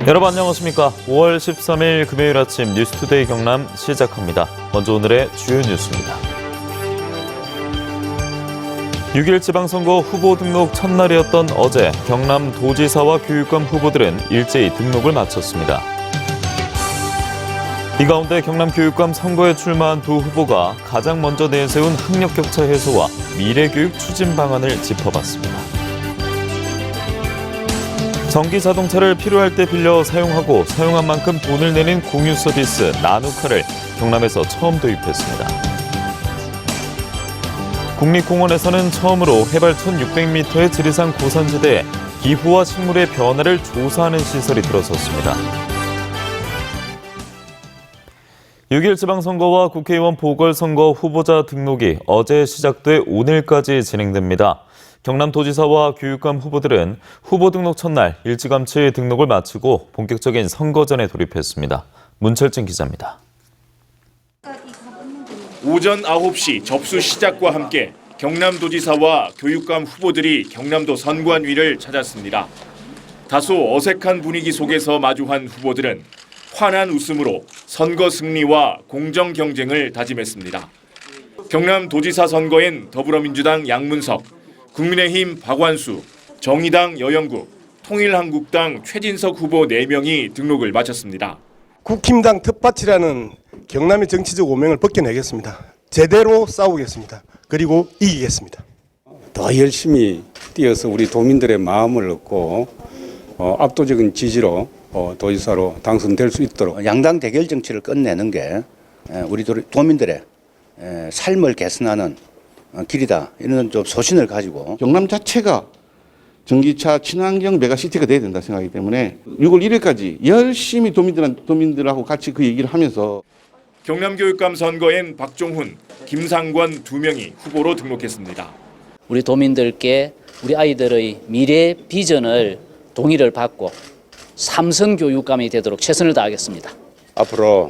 여러분 안녕하십니까. 5월 13일 금요일 아침 뉴스투데이 경남 시작합니다. 먼저 오늘의 주요 뉴스입니다. 6일 지방선거 후보 등록 첫날이었던 어제 경남 도지사와 교육감 후보들은 일제히 등록을 마쳤습니다. 이 가운데 경남 교육감 선거에 출마한 두 후보가 가장 먼저 내세운 학력 격차 해소와 미래교육 추진 방안을 짚어봤습니다. 전기 자동차를 필요할 때 빌려 사용하고 사용한 만큼 돈을 내는 공유 서비스 나누카를 경남에서 처음 도입했습니다. 국립공원에서는 처음으로 해발 1,600m의 지리산 고산지대에 기후와 식물의 변화를 조사하는 시설이 들어섰습니다. 6일 지방선거와 국회의원 보궐선거 후보자 등록이 어제 시작돼 오늘까지 진행됩니다. 경남도지사와 교육감 후보들은 후보 등록 첫날 일찌감치 등록을 마치고 본격적인 선거전에 돌입했습니다. 문철진 기자입니다. 오전 9시 접수 시작과 함께 경남도지사와 교육감 후보들이 경남도 선관 위를 찾았습니다. 다소 어색한 분위기 속에서 마주한 후보들은 환한 웃음으로 선거 승리와 공정 경쟁을 다짐했습니다. 경남도지사 선거엔 더불어민주당 양문석, 국민의힘 박완수, 정의당 여영국, 통일한국당 최진석 후보 4명이 등록을 마쳤습니다. 국힘당 텃밭이라는 경남의 정치적 오명을 벗겨내겠습니다. 제대로 싸우겠습니다. 그리고 이기겠습니다. 더 열심히 뛰어서 우리 도민들의 마음을 얻고 압도적인 지지로 도지사로 당선될 수 있도록 양당 대결 정치를 끝내는 게 우리 도민들의 삶을 개선하는 길이다. 이런 좀 소신을 가지고 경남 자체가 전기차 친환경 메가시티가 돼야 된다 생각하기 때문에 6월 1일까지 열심히 도민들하고 같이 그 얘기를 하면서 경남교육감 선거엔 박종훈, 김상권 2명이 후보로 등록했습니다. 우리 도민들께 우리 아이들의 미래 비전을 동의를 받고 삼선 교육감이 되도록 최선을 다하겠습니다. 앞으로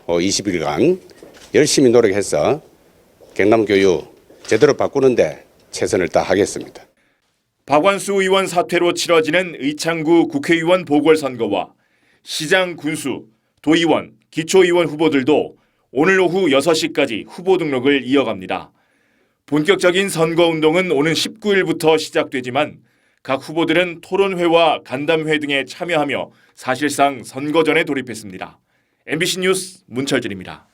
20일간 열심히 노력해서 경남 교육 제대로 바꾸는데 최선을 다하겠습니다. 박완수 의원 사퇴로 치러지는 의창구 국회의원 보궐선거와 시장 군수, 도의원, 기초의원 후보들도 오늘 오후 6시까지 후보 등록을 이어갑니다. 본격적인 선거운동은 오는 19일부터 시작되지만 각 후보들은 토론회와 간담회 등에 참여하며 사실상 선거전에 돌입했습니다. MBC 뉴스 문철진입니다.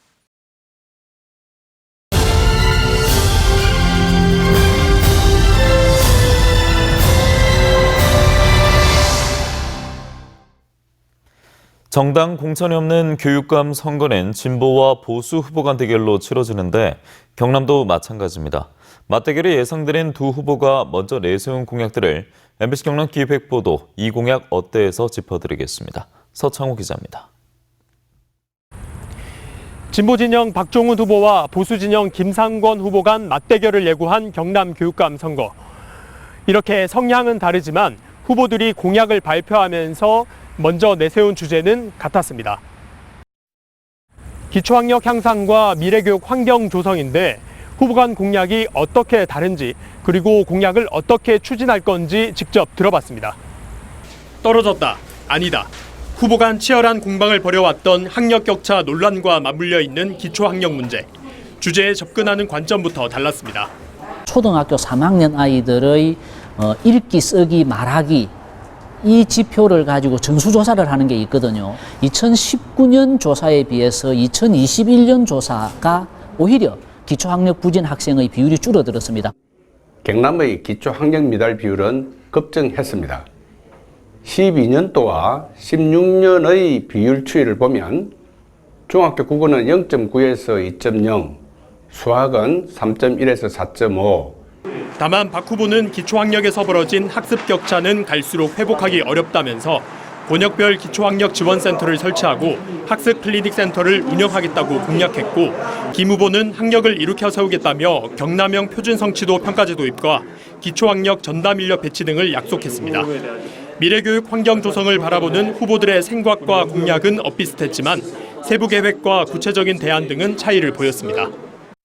정당 공천이 없는 교육감 선거는 진보와 보수 후보 간 대결로 치러지는데 경남도 마찬가지입니다. 맞대결이 예상되는 두 후보가 먼저 내세운 공약들을 MBC 경남 기획보도 이 공약 어때에서 짚어드리겠습니다. 서창호 기자입니다. 진보진영 박종훈 후보와 보수진영 김상권 후보 간 맞대결을 예고한 경남 교육감 선거. 이렇게 성향은 다르지만 후보들이 공약을 발표하면서 먼저 내세운 주제는 같았습니다. 기초학력 향상과 미래교육 환경 조성인데 후보 간 공약이 어떻게 다른지 그리고 공약을 어떻게 추진할 건지 직접 들어봤습니다. 떨어졌다, 아니다. 후보 간 치열한 공방을 벌여왔던 학력 격차 논란과 맞물려 있는 기초학력 문제. 주제에 접근하는 관점부터 달랐습니다. 초등학교 3학년 아이들의 읽기, 쓰기, 말하기 이 지표를 가지고 전수조사를 하는 게 있거든요. 2019년 조사에 비해서 2021년 조사가 오히려 기초학력 부진 학생의 비율이 줄어들었습니다. 경남의 기초학력 미달 비율은 급증했습니다. 12년도와 16년의 비율 추이를 보면 중학교 국어는 0.9에서 2.0, 수학은 3.1에서 4.5, 다만 박 후보는 기초학력에서 벌어진 학습 격차는 갈수록 회복하기 어렵다면서 권역별 기초학력 지원센터를 설치하고 학습 클리닉 센터를 운영하겠다고 공약했고, 김 후보는 학력을 일으켜 세우겠다며 경남형 표준 성취도 평가제 도입과 기초학력 전담 인력 배치 등을 약속했습니다. 미래교육 환경 조성을 바라보는 후보들의 생각과 공약은 엇비슷했지만 세부 계획과 구체적인 대안 등은 차이를 보였습니다.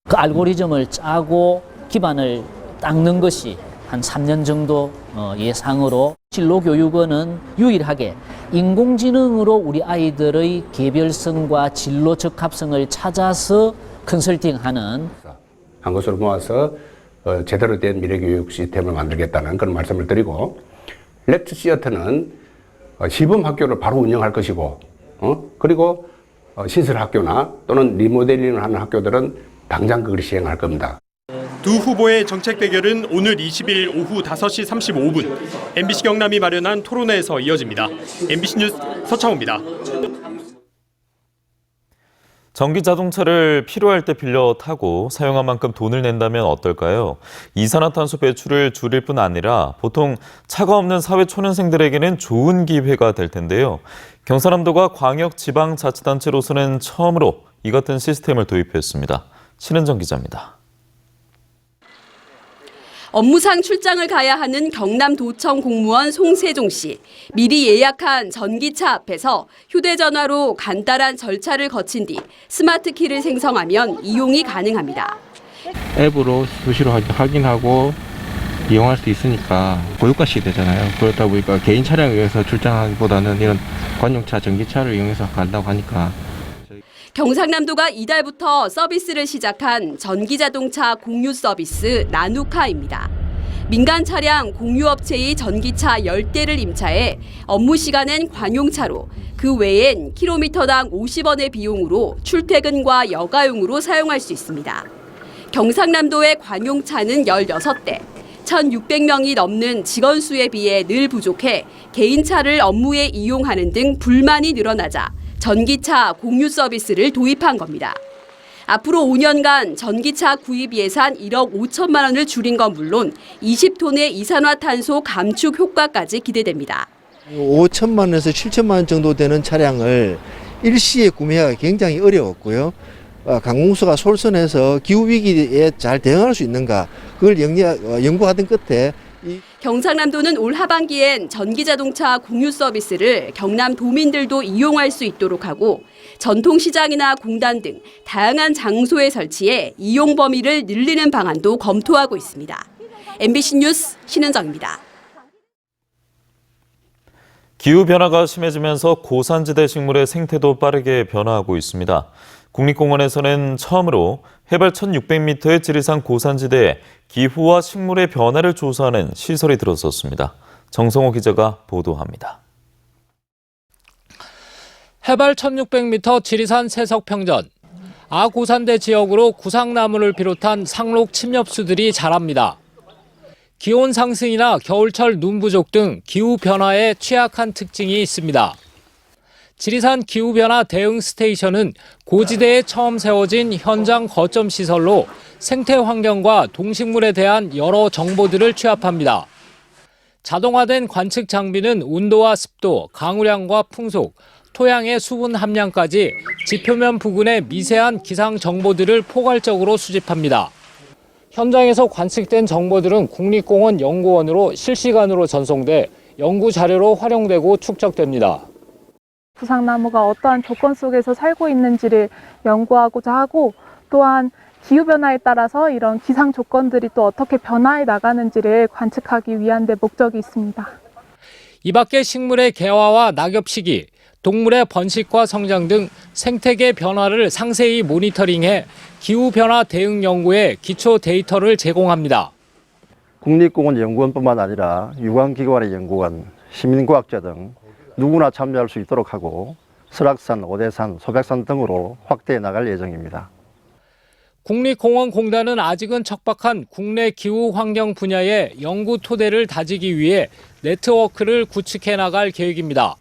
그 알고리즘을 짜고 기반을 닦는 것이 한 3년 정도 예상으로 진로교육원은 유일하게 인공지능으로 우리 아이들의 개별성과 진로 적합성을 찾아서 컨설팅하는 한 것으로 모아서 제대로 된 미래교육 시스템을 만들겠다는 그런 말씀을 드리고, 렉트 시어터는 시범 학교를 바로 운영할 것이고, 그리고 신설 학교나 또는 리모델링을 하는 학교들은 당장 그걸 시행할 겁니다. 두 후보의 정책 대결은 오늘 20일 오후 5시 35분 MBC 경남이 마련한 토론회에서 이어집니다. MBC 뉴스 서창호입니다. 전기 자동차를 필요할 때 빌려 타고 사용한 만큼 돈을 낸다면 어떨까요? 이산화탄소 배출을 줄일 뿐 아니라 보통 차가 없는 사회 초년생들에게는 좋은 기회가 될 텐데요. 경상남도가 광역지방자치단체로서는 처음으로 이 같은 시스템을 도입했습니다. 신은정 기자입니다. 업무상 출장을 가야 하는 경남도청 공무원 송세종 씨. 미리 예약한 전기차 앞에서 휴대전화로 간단한 절차를 거친 뒤 스마트키를 생성하면 이용이 가능합니다. 앱으로 수시로 확인하고 이용할 수 있으니까 고유가 시대잖아요. 그렇다 보니까 개인 차량에 의해서 출장하기보다는 이런 관용차, 전기차를 이용해서 간다고 하니까. 경상남도가 이달부터 서비스를 시작한 전기자동차 공유 서비스 나누카입니다. 민간 차량 공유업체의 전기차 10대를 임차해 업무 시간엔 관용차로, 그 외엔 킬로미터당 50원의 비용으로 출퇴근과 여가용으로 사용할 수 있습니다. 경상남도의 관용차는 16대, 1,600명이 넘는 직원 수에 비해 늘 부족해 개인차를 업무에 이용하는 등 불만이 늘어나자 전기차 공유 서비스를 도입한 겁니다. 앞으로 5년간 전기차 구입 예산 1억 5천만 원을 줄인 건 물론 20톤의 이산화탄소 감축 효과까지 기대됩니다. 5천만 원에서 7천만 원 정도 되는 차량을 일시에 구매하기가 굉장히 어려웠고요. 강공수가 솔선해서 기후위기에 잘 대응할 수 있는가, 그걸 연구하던 끝에 경상남도는 올 하반기엔 전기자동차 공유 서비스를 경남 도민들도 이용할 수 있도록 하고 전통시장이나 공단 등 다양한 장소에 설치해 이용 범위를 늘리는 방안도 검토하고 있습니다. MBC 뉴스 신은정입니다. 기후변화가 심해지면서 고산지대 식물의 생태도 빠르게 변화하고 있습니다. 국립공원에서는 처음으로 해발 1,600m의 지리산 고산지대에 기후와 식물의 변화를 조사하는 시설이 들어섰습니다. 정성호 기자가 보도합니다. 해발 1,600m 지리산 세석평전. 아고산대 지역으로 구상나무를 비롯한 상록 침엽수들이 자랍니다. 기온 상승이나 겨울철 눈 부족 등 기후변화에 취약한 특징이 있습니다. 지리산 기후변화 대응 스테이션은 고지대에 처음 세워진 현장 거점 시설로 생태 환경과 동식물에 대한 여러 정보들을 취합합니다. 자동화된 관측 장비는 온도와 습도, 강우량과 풍속, 토양의 수분 함량까지 지표면 부근의 미세한 기상 정보들을 포괄적으로 수집합니다. 현장에서 관측된 정보들은 국립공원 연구원으로 실시간으로 전송돼 연구 자료로 활용되고 축적됩니다. 구상나무가 어떠한 조건 속에서 살고 있는지를 연구하고자 하고, 또한 기후변화에 따라서 이런 기상 조건들이 또 어떻게 변화해 나가는지를 관측하기 위한 데 목적이 있습니다. 이 밖에 식물의 개화와 낙엽 시기, 동물의 번식과 성장 등 생태계 변화를 상세히 모니터링해 기후변화 대응 연구에 기초 데이터를 제공합니다. 국립공원 연구원뿐만 아니라 유관기관의 연구원, 시민과학자 등 누구나 참여할 수 있도록 하고 설악산, 오대산, 소백산 등으로 확대해 나갈 예정입니다. 국립공원공단은 아직은 척박한 국내 기후 환경 분야의 연구 토대를 다지기 위해 네트워크를 구축해 나갈 계획입니다.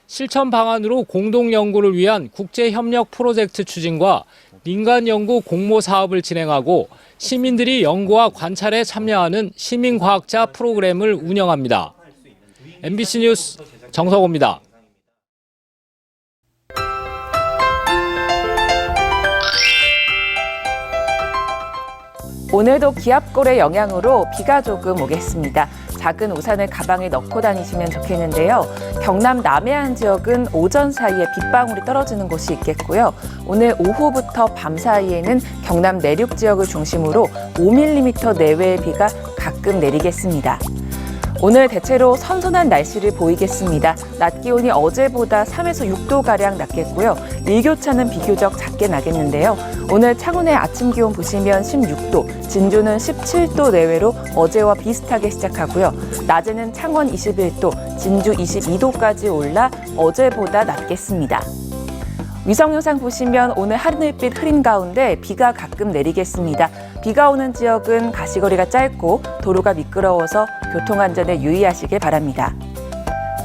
실천 방안으로 공동 연구를 위한 국제 협력 프로젝트 추진과 민간 연구 공모 사업을 진행하고 시민들이 연구와 관찰에 참여하는 시민과학자 프로그램을 운영합니다. MBC 뉴스 정석호입니다. 오늘도 기압골의 영향으로 비가 조금 오겠습니다. 작은 우산을 가방에 넣고 다니시면 좋겠는데요. 경남 남해안 지역은 오전 사이에 빗방울이 떨어지는 곳이 있겠고요. 오늘 오후부터 밤 사이에는 경남 내륙 지역을 중심으로 5mm 내외의 비가 가끔 내리겠습니다. 오늘 대체로 선선한 날씨를 보이겠습니다. 낮 기온이 어제보다 3에서 6도가량 낮겠고요. 일교차는 비교적 작게 나겠는데요. 오늘 창원의 아침 기온 보시면 16도, 진주는 17도 내외로 어제와 비슷하게 시작하고요. 낮에는 창원 21도, 진주 22도까지 올라 어제보다 낮겠습니다. 위성영상 보시면 오늘 하늘빛 흐린 가운데 비가 가끔 내리겠습니다. 비가 오는 지역은 가시거리가 짧고 도로가 미끄러워서 교통안전에 유의하시길 바랍니다.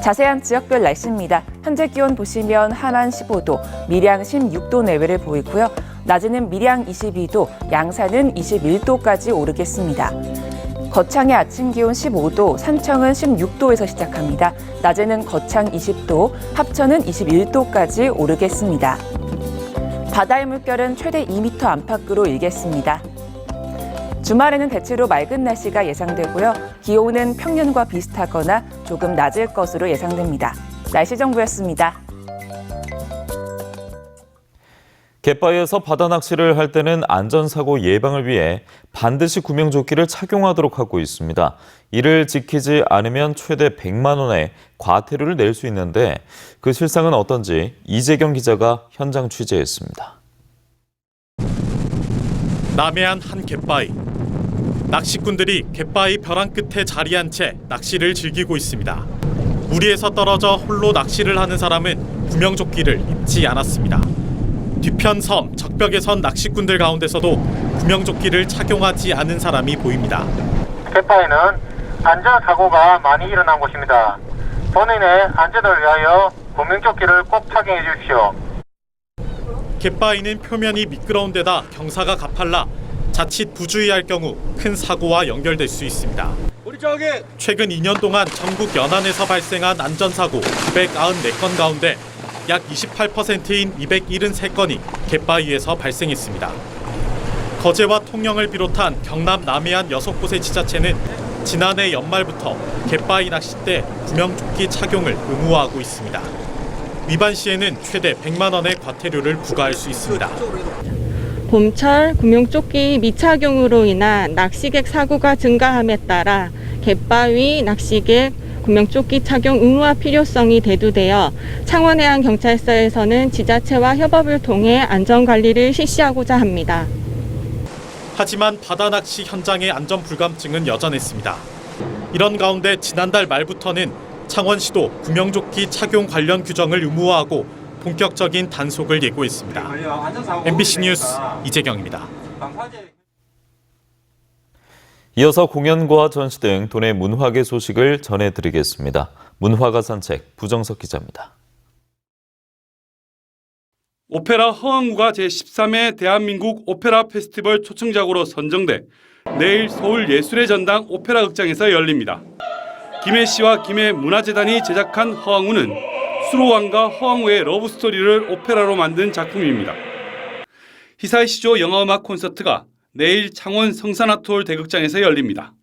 자세한 지역별 날씨입니다. 현재 기온 보시면 함안 15도, 밀양 16도 내외를 보이고요. 낮에는 밀양 22도, 양산은 21도까지 오르겠습니다. 거창의 아침 기온 15도, 산청은 16도에서 시작합니다. 낮에는 거창 20도, 합천은 21도까지 오르겠습니다. 바다의 물결은 최대 2m 안팎으로 일겠습니다. 주말에는 대체로 맑은 날씨가 예상되고요. 기온은 평년과 비슷하거나 조금 낮을 것으로 예상됩니다. 날씨 정보였습니다. 갯바위에서 바다 낚시를 할 때는 안전사고 예방을 위해 반드시 구명조끼를 착용하도록 하고 있습니다. 이를 지키지 않으면 최대 100만 원의 과태료를 낼 수 있는데 그 실상은 어떤지 이재경 기자가 현장 취재했습니다. 남해안 한 갯바위. 낚시꾼들이 갯바위 벼랑 끝에 자리한 채 낚시를 즐기고 있습니다. 무리에서 떨어져 홀로 낚시를 하는 사람은 구명조끼를 입지 않았습니다. 뒤편 섬, 적벽에 선 낚시꾼들 가운데서도 구명조끼를 착용하지 않은 사람이 보입니다. 갯바위는 안전사고가 많이 일어난 곳입니다. 본인의 안전을 위하여 구명조끼를 꼭 착용해 주십시오. 갯바위는 표면이 미끄러운 데다 경사가 가팔라 자칫 부주의할 경우 큰 사고와 연결될 수 있습니다. 최근 2년 동안 전국 연안에서 발생한 안전사고 994건 가운데 약 28%인 273건이 갯바위에서 발생했습니다. 거제와 통영을 비롯한 경남 남해안 6곳의 지자체는 지난해 연말부터 갯바위 낚시 때 구명조끼 착용을 의무화하고 있습니다. 위반 시에는 최대 100만 원의 과태료를 부과할 수 있습니다. 봄철 구명조끼 미착용으로 인한 낚시객 사고가 증가함에 따라 갯바위 낚시객 구명조끼 착용 의무화 필요성이 대두되어 창원해양경찰서에서는 지자체와 협업을 통해 안전관리를 실시하고자 합니다. 하지만 바다 낚시 현장의 안전 불감증은 여전했습니다. 이런 가운데 지난달 말부터는 창원시도 구명조끼 착용 관련 규정을 의무화하고 본격적인 단속을 예고했습니다. MBC 뉴스 이재경입니다. 이어서 공연과 전시 등 도내 문화계 소식을 전해드리겠습니다. 문화가 산책 부정석 기자입니다. 오페라 허황우가 제13회 대한민국 오페라 페스티벌 초청작으로 선정돼 내일 서울 예술의 전당 오페라 극장에서 열립니다. 김해 씨와 김해 문화재단이 제작한 허황우는 수로왕과 허황우의 러브스토리를 오페라로 만든 작품입니다. 히사이시조 영화음악 콘서트가 내일 창원 성산아트홀 대극장에서 열립니다.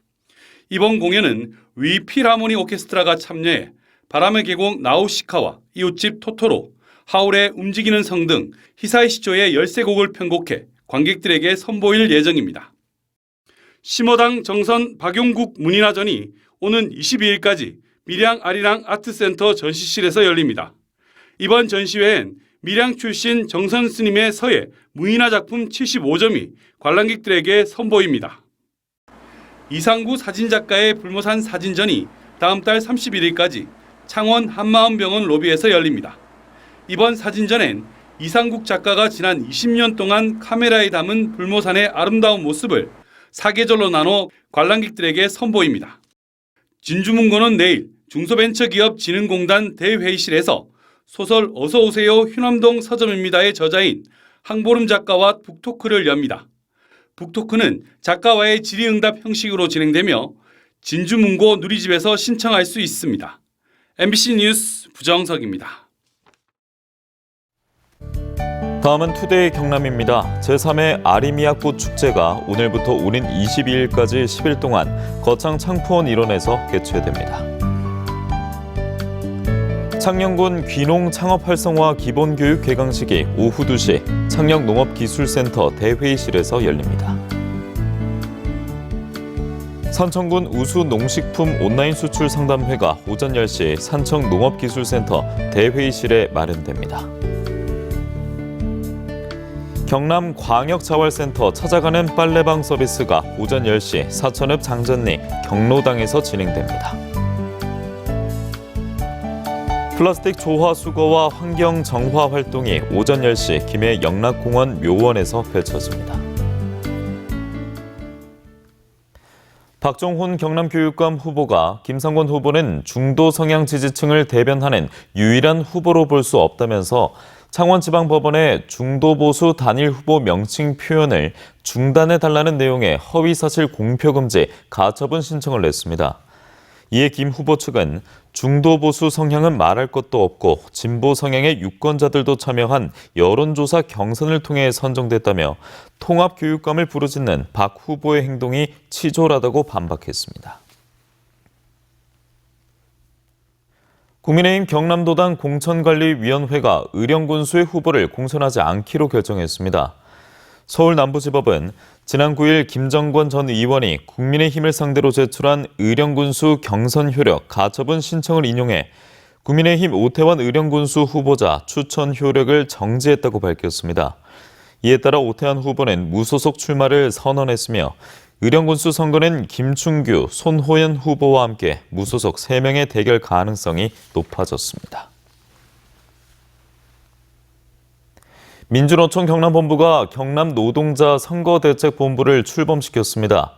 이번 공연은 위 필하모니 오케스트라가 참여해 바람의 계곡 나우시카와 이웃집 토토로, 하울의 움직이는 성 등 히사이시조의 13곡을 편곡해 관객들에게 선보일 예정입니다. 심어당 정선 박용국 문인화전이 오는 22일까지 밀양 아리랑 아트센터 전시실에서 열립니다. 이번 전시회엔 밀양 출신 정선 스님의 서예 무인화 작품 75점이 관람객들에게 선보입니다. 이상구 사진작가의 불모산 사진전이 다음 달 31일까지 창원 한마음병원 로비에서 열립니다. 이번 사진전엔 이상국 작가가 지난 20년 동안 카메라에 담은 불모산의 아름다운 모습을 사계절로 나눠 관람객들에게 선보입니다. 진주문고는 내일 중소벤처기업진흥공단 대회의실에서 소설 어서오세요 휴남동 서점입니다의 저자인 항보름 작가와 북토크를 엽니다. 북토크는 작가와의 질의응답 형식으로 진행되며 진주문고 누리집에서 신청할 수 있습니다. MBC 뉴스 부정석입니다. 다음은 투데이 경남입니다. 제3회 아리미약꽃 축제가 오늘부터 오는 22일까지 10일 동안 거창 창포원 일원에서 개최됩니다. 창녕군 귀농 창업 활성화 기본교육 개강식이 오후 2시 창녕농업기술센터 대회의실에서 열립니다. 산청군 우수농식품 온라인 수출 상담회가 오전 10시 산청 농업기술센터 대회의실에 마련됩니다. 경남 광역자활센터 찾아가는 빨래방 서비스가 오전 10시 사천읍 장전리 경로당에서 진행됩니다. 플라스틱 조화 수거와 환경 정화 활동이 오전 10시 김해 영락공원 묘원에서 펼쳐집니다. 박종훈 경남교육감 후보가 김상곤 후보는 중도 성향 지지층을 대변하는 유일한 후보로 볼 수 없다면서 창원지방법원에 중도보수 단일 후보 명칭 표현을 중단해달라는 내용의 허위사실 공표금지 가처분 신청을 냈습니다. 이에 김 후보 측은 중도보수 성향은 말할 것도 없고 진보 성향의 유권자들도 참여한 여론조사 경선을 통해 선정됐다며 통합교육감을 부르짖는 박 후보의 행동이 치졸하다고 반박했습니다. 국민의힘 경남도당 공천관리위원회가 의령군수의 후보를 공천하지 않기로 결정했습니다. 서울 남부지법은 지난 9일 김정권 전 의원이 국민의힘을 상대로 제출한 의령군수 경선 효력 가처분 신청을 인용해 국민의힘 오태환 의령군수 후보자 추천 효력을 정지했다고 밝혔습니다. 이에 따라 오태환 후보는 무소속 출마를 선언했으며 의령군수 선거는 김충규, 손호연 후보와 함께 무소속 3명의 대결 가능성이 높아졌습니다. 민주노총 경남본부가 경남노동자 선거대책본부를 출범시켰습니다.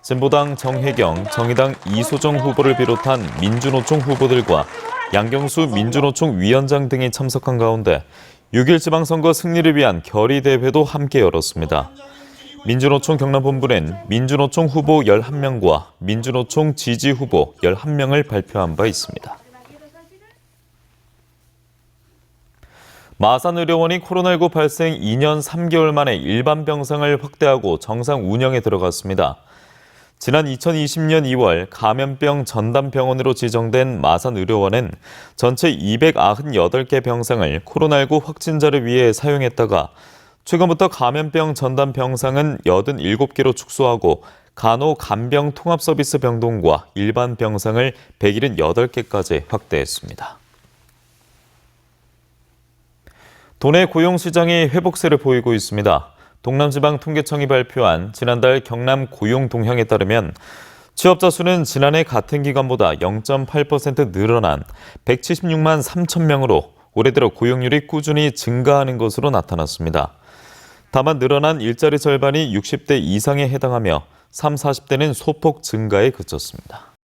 진보당 정혜경, 정의당 이소정 후보를 비롯한 민주노총 후보들과 양경수 민주노총 위원장 등이 참석한 가운데 6일 지방선거 승리를 위한 결의대회도 함께 열었습니다. 민주노총 경남본부는 민주노총 후보 11명과 민주노총 지지 후보 11명을 발표한 바 있습니다. 마산의료원이 코로나19 발생 2년 3개월 만에 일반 병상을 확대하고 정상 운영에 들어갔습니다. 지난 2020년 2월 감염병 전담병원으로 지정된 마산의료원은 전체 298개 병상을 코로나19 확진자를 위해 사용했다가 최근부터 감염병 전담 병상은 87개로 축소하고 간호-간병 통합서비스 병동과 일반 병상을 178개까지 확대했습니다. 도내 고용시장이 회복세를 보이고 있습니다. 동남지방통계청이 발표한 지난달 경남 고용 동향에 따르면 취업자 수는 지난해 같은 기간보다 0.8% 늘어난 176만 3천 명으로 올해 들어 고용률이 꾸준히 증가하는 것으로 나타났습니다. 다만 늘어난 일자리 절반이 60대 이상에 해당하며 30, 40대는 소폭 증가에 그쳤습니다.